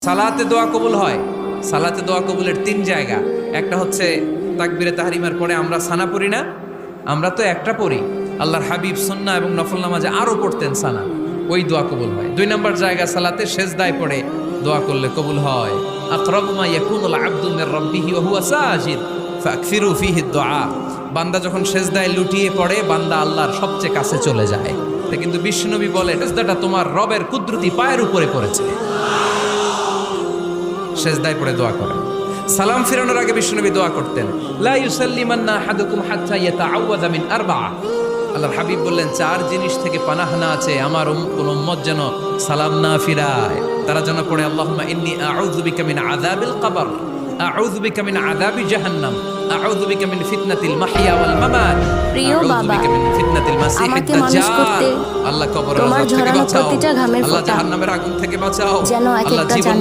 সালাতে দোয়া কবুল হয়। সালাতে দোয়া কবুলের তিন জায়গা। একটা হচ্ছে তাকবীরে তাহরিমার পরে আমরা সানা পড়ি না, আমরা তো একটা পড়ি, আল্লাহর হাবিব সুন্নাহ এবং নফল নামাজে আরো পড়তেন সানা, ওই দোয়া কবুল হয়। দুই নম্বর জায়গা সালাতে সেজদায় পড়ে দোয়া করলে কবুল হয়। আকরাবু মা ইয়াকুনুল আবদু মির রাব্বিহি ওয়া হুয়া সাজিদ ফাকসিরু ফীহি দুআ। বান্দা যখন সেজদায় লুটিয়ে পড়ে বান্দা আল্লাহর সবচেয়ে কাছে চলে যায়। তা কিন্তু বিশ্বনবী বলে সেজদাটা তোমার রবের কুদরতি পায়ের উপরে পড়েছে। সেজদায় পড়ে দোয়া করেন। সালাম ফিরানোর আগে বিশ্বনবী দোয়া করতেন, লা ইউসাল্লিমান্না আহাদুকুম হাত্তা ইয়াতাআওয়াযা মিন আরবা'a। আল্লাহর হাবিব বললেন, চার জিনিস থেকে পানাহ না আছে আমার কোন উম্মত যেন সালাম না ফিরায়। তারা যেন পড়ে, আল্লাহুম্মা ইন্নী আউযু বিকা মিন আযাবিল কবর, আউযু বিকা মিন আযাবি জাহান্নাম, আউযু বিকা মিন ফিতনাতিল মাহইয়া ওয়াল মামাত, আউযু বিকা মিন ফিতনাতিল মাসিহিদ দাজ্জাল। আল্লাহ কবরের আযাব থেকে বাঁচাও, আল্লাহ জাহান্নামের আগুন থেকে বাঁচাও, আল্লাহ জীবন